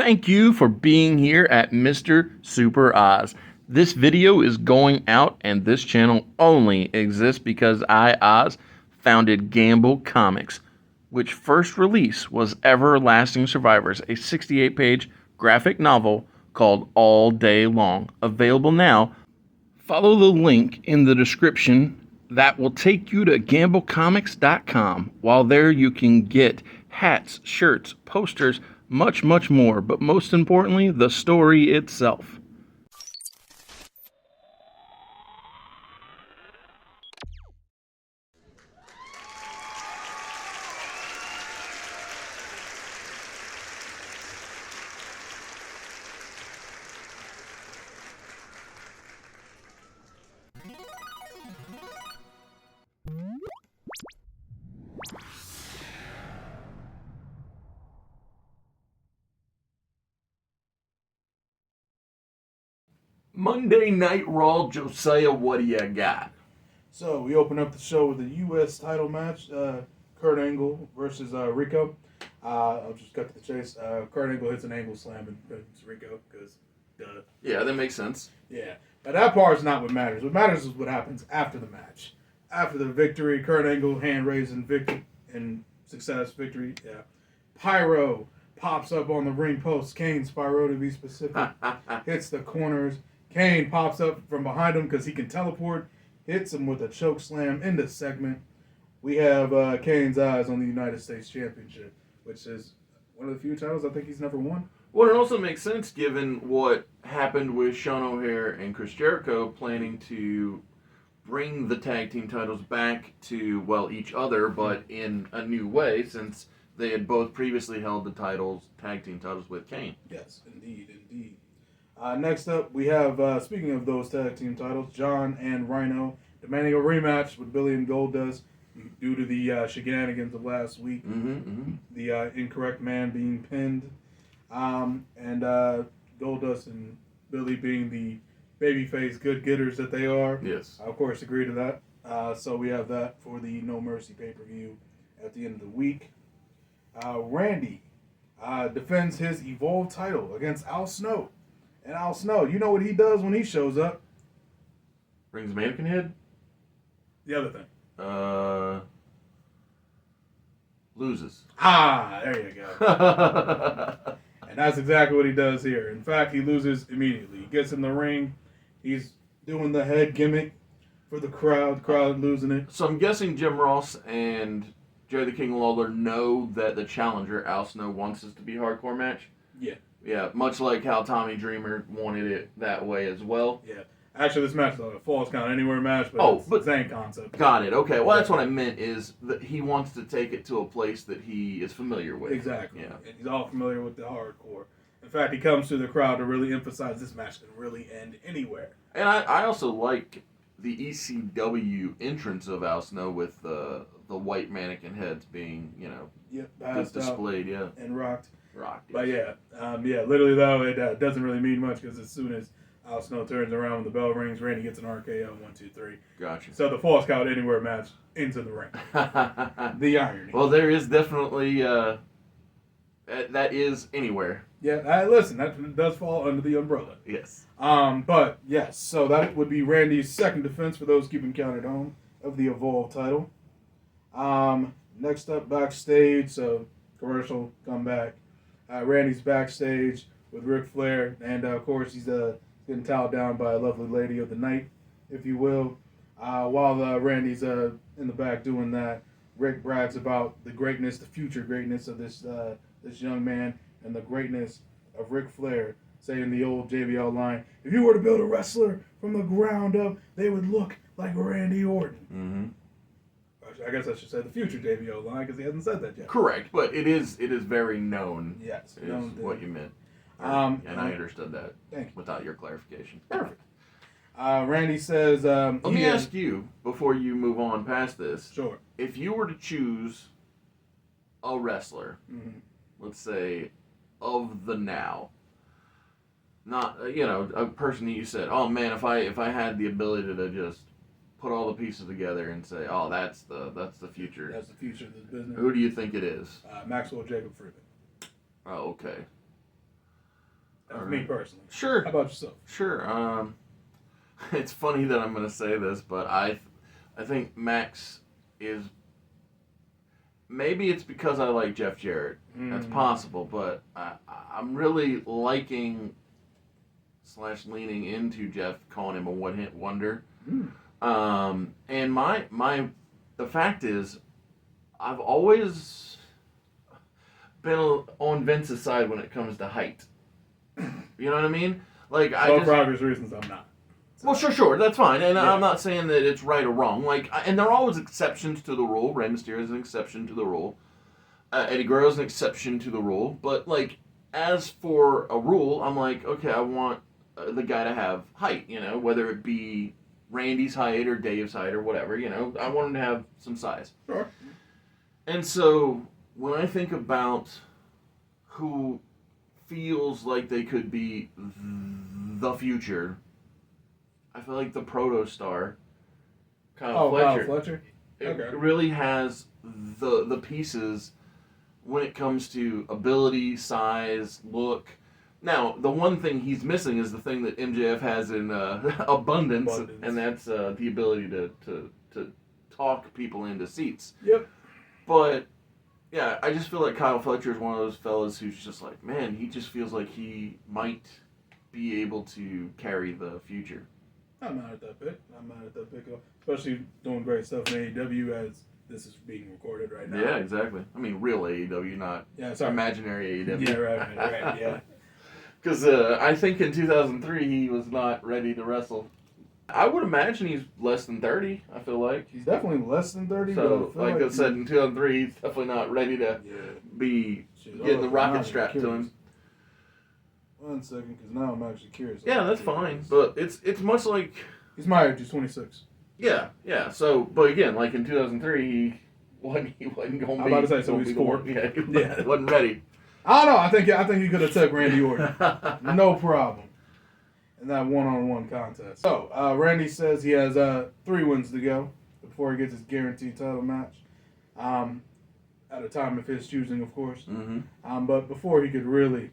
Thank you for being here at Mr. Super Oz. This video is going out, and this channel only exists because I, Oz, founded Gamble Comics, which first release was Everlasting Survivors, a 68-page graphic novel called All Day Long. Available now. Follow the link in the description that will take you to gamblecomics.com. While there, you can get hats, shirts, posters, much, much more, but most importantly, the story itself. Monday Night Raw, Josiah, what do you got? So we open up the show with the U.S. title match, Kurt Angle versus Rico. I'll just cut to the chase. Kurt Angle hits an angle slam and it's Rico because, duh. Yeah, that makes sense. Yeah, but that part is not what matters. What matters is what happens after the match. After the victory, Kurt Angle hand raising victory and success victory. Yeah, Pyro pops up on the ring post. Kane's Pyro to be specific. Hits the corners. Kane pops up from behind him because he can teleport. Hits him with a choke slam in the segment. We have Kane's eyes on the United States Championship, which is one of the few titles I think he's never won. Well, it also makes sense given what happened with Sean O'Haire and Chris Jericho planning to bring the tag team titles back to, well, each other, but in a new way since they had both previously held the tag team titles with Kane. Yes, indeed, indeed. Next up, we have, speaking of those tag team titles, John and Rhino demanding a rematch with Billy and Goldust due to the shenanigans of last week. The incorrect man being pinned. And Goldust and Billy being the babyface good getters that they are. Yes. I, of course, agree to that. So we have that for the No Mercy pay-per-view at the end of the week. Randy defends his Evolve title against Al Snow. And Al Snow, you know what he does when he shows up? Brings mannequin head? The other thing. Loses. There you go. And that's exactly what he does here. In fact, he loses immediately. He gets in the ring. He's doing the head gimmick for the crowd. Crowd losing it. So I'm guessing Jim Ross and Jerry the King Lawler know that the challenger, Al Snow, wants this to be a hardcore match? Yeah. Yeah, much like how Tommy Dreamer wanted it that way as well. Yeah. Actually, this match is a Falls Count Anywhere match, but it's the same concept. Got it. Okay. Well, that's what I meant is that he wants to take it to a place that he is familiar with. Exactly. Yeah. And he's all familiar with the hardcore. In fact, he comes to the crowd to really emphasize this match can really end anywhere. And I also like the ECW entrance of Al Snow with the white mannequin heads being, displayed, and rocked. Rocked. But literally though, it doesn't really mean much because as soon as Al Snow turns around when the bell rings, Randy gets an RKO, 1, 2, 3. Gotcha. So the Falls Count Anywhere match into the ring. The irony. Well, there is definitely that is anywhere. Yeah, listen, that does fall under the umbrella. Yes. But yes, so that would be Randy's second defense for those keeping count at home of the Evolve title. Next up, backstage, so commercial comeback. Randy's backstage with Ric Flair, and of course he's getting towed down by a lovely lady of the night, if you will. While Randy's in the back doing that, Rick brags about the greatness, the future greatness of this young man, and the greatness of Ric Flair, saying the old JBL line, if you were to build a wrestler from the ground up, they would look like Randy Orton. Mm-hmm. I guess I should say the future JBL line because he hasn't said that yet. Correct, but it is very known. Yes, is known what you meant. And I understood that. Thank you. Without your clarification. Perfect. Randy says... Let me ask you, before you move on past this. Sure. If you were to choose a wrestler, let's say, of the now, not, a person that you said, oh man, if I had the ability to just put all the pieces together and say, oh, that's the future. That's the future of this business. Who do you think it is? Maxwell Jacob Friedman. Oh, okay. That's me personally. Sure. How about yourself? Sure. It's funny that I'm going to say this, but I think Max is. Maybe it's because I like Jeff Jarrett. That's possible, but I'm really liking / leaning into Jeff, calling him a one-hit wonder. And the fact is, I've always been on Vince's side when it comes to height. You know what I mean? Like for obvious reasons, I'm not. So. Well, sure, that's fine, and I'm not saying that it's right or wrong. And there are always exceptions to the rule. Rey Mysterio is an exception to the rule. Eddie Guerrero is an exception to the rule. But as for a rule, I'm like, okay, I want the guy to have height. You know, whether it be Randy's height or Dave's height or whatever. You know, I want him to have some size. Sure. And so when I think about who feels like they could be the future, I feel like the proto-star, Kyle Fletcher, Okay. really has the pieces when it comes to ability, size, look. Now, the one thing he's missing is the thing that MJF has in abundance, and that's the ability to talk people into seats. Yep. But, yeah, I just feel like Kyle Fletcher is one of those fellas who's just like, man, he just feels like he might be able to carry the future. I'm not at that pick. Especially doing great stuff in AEW as this is being recorded right now. Yeah, exactly. I mean, real AEW, not imaginary AEW. Yeah, right, yeah. Because I think in 2003 he was not ready to wrestle. I would imagine he's less than 30, I feel like. He's definitely less than 30. So, but I said, in 2003, he's definitely not ready to be getting the rocket strapped to him. 1 second, because now I'm actually curious. Yeah, that's fine. But it's much like... He's my age, he's 26. Yeah. So, but again, like in 2003, he wasn't going to be... I'm about to say, so he's 4. Yeah, he wasn't ready. I don't know. I think he could have took Randy Orton. No problem. In that one-on-one contest. So, Randy says he has 3 wins to go before he gets his guaranteed title match. At a time of his choosing, of course. Mm-hmm. But before he could really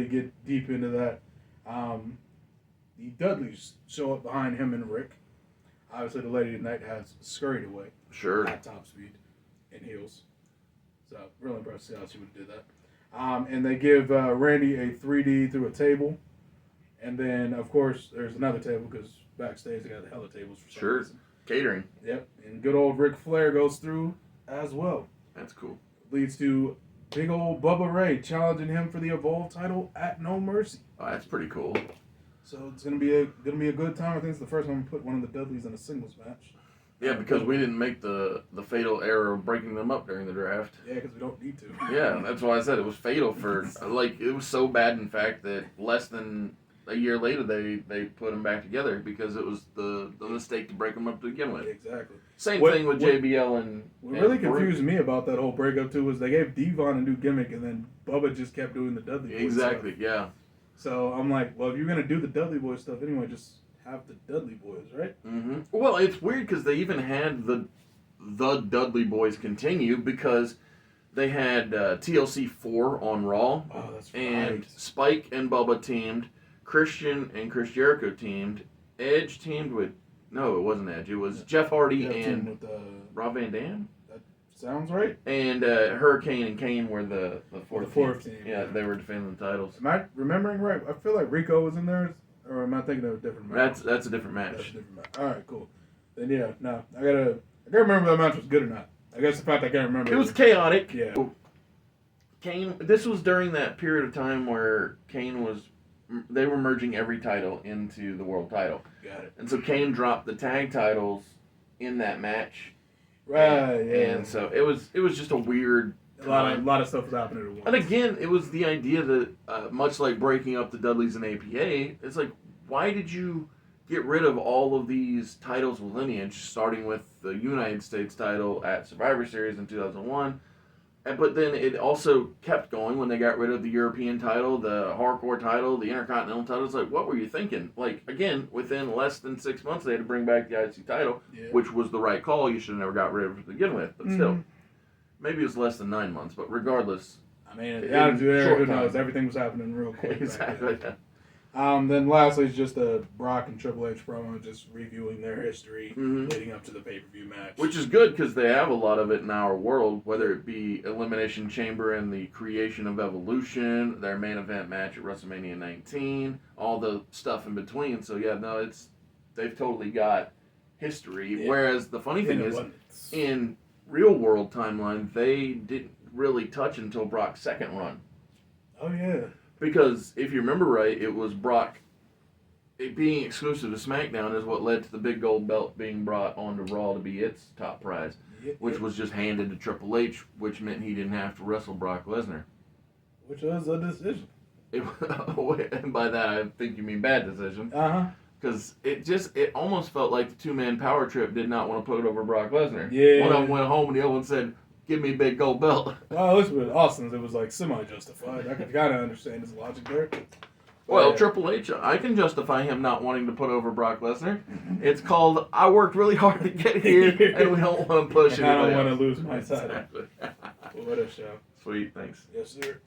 get deep into that, the Dudleys show up behind him and Rick. Obviously, the Lady of the Night has scurried away. Sure. At top speed in heels. So, really impressed to see how she would do that. And they give Randy a 3D through a table. And then, of course, there's another table because backstage they got the hella tables for some reason. Catering. Yep. And good old Ric Flair goes through as well. That's cool. Leads to big old Bubba Ray challenging him for the Evolve title at No Mercy. Oh, that's pretty cool. So it's gonna be a good time. I think it's the first time we put one of the Dudleys in a singles match. Yeah, because we didn't make the fatal error of breaking them up during the draft. Yeah, because we don't need to. Yeah, that's why I said it was fatal for it was so bad in fact that less than a year later they put them back together because it was the mistake to break them up to begin with. Exactly. Same thing with JBL and. What really confused me about that whole breakup too was they gave Devon a new gimmick and then Bubba just kept doing the Dudley Boy Exactly. stuff. Yeah. So I'm like, well, if you're gonna do the Dudley Boy stuff anyway, just have the Dudley Boys, right? Mm-hmm. Well, it's weird because they even had the Dudley Boys continue because they had TLC 4 on Raw. Oh, that's right. And Spike and Bubba teamed. Christian and Chris Jericho teamed. Edge teamed with... No, it wasn't Edge. It was Jeff Hardy and with, Rob Van Dam? That sounds right. And Hurricane and Kane were the fourth team. Yeah, they were defending the titles. Am I remembering right? I feel like Rico was in there. Or am I thinking of a different match? That's a different match. That's a different match. All right, cool. Then yeah, no, I gotta remember if that match was good or not. I guess the fact I can't remember. It was chaotic. Yeah. Kane. This was during that period of time where they were merging every title into the world title. Got it. And so Kane dropped the tag titles in that match. Right. And so it was just a weird. A lot of stuff was happening at once. And again, it was the idea that, much like breaking up the Dudleys and APA, it's like, why did you get rid of all of these titles with lineage, starting with the United States title at Survivor Series in 2001? But then it also kept going when they got rid of the European title, the Hardcore title, the Intercontinental title. It's like, what were you thinking? Like, again, within less than 6 months, they had to bring back the IC title, which was the right call. You should have never got rid of it to begin with, but still. Maybe it was less than 9 months, but regardless, I mean, the attitude there, short who time. knows? Everything was happening real quick. Exactly. Then lastly is just a Brock and Triple H promo, just reviewing their history Mhm. leading up to the pay-per-view match. Which is good because they have a lot of it in our world, whether it be Elimination Chamber and the creation of Evolution, their main event match at WrestleMania 19, all the stuff in between. So yeah, no, they've totally got history. Yeah. Whereas the funny thing is, abundance. in real world timeline, they didn't really touch until Brock's second run. Oh yeah. Because if you remember right, it was Brock. It being exclusive to SmackDown is what led to the big gold belt being brought onto Raw to be its top prize, which was just handed to Triple H, which meant he didn't have to wrestle Brock Lesnar. Which was a decision. And by that I think you mean bad decision. Uh-huh. Because it almost felt like the two-man power trip did not want to put over Brock Lesnar. Yeah. One of them went home and the other one said, "Give me a big gold belt." Well, at least with Austin's, it was like semi-justified. I could kind of understand his logic there. Well, yeah. Triple H, I can justify him not wanting to put over Brock Lesnar. It's called, I worked really hard to get here, and we don't want to push And I don't anybody want to else. lose my title. Exactly. Well, what a show. Sweet, thanks. Yes, sir.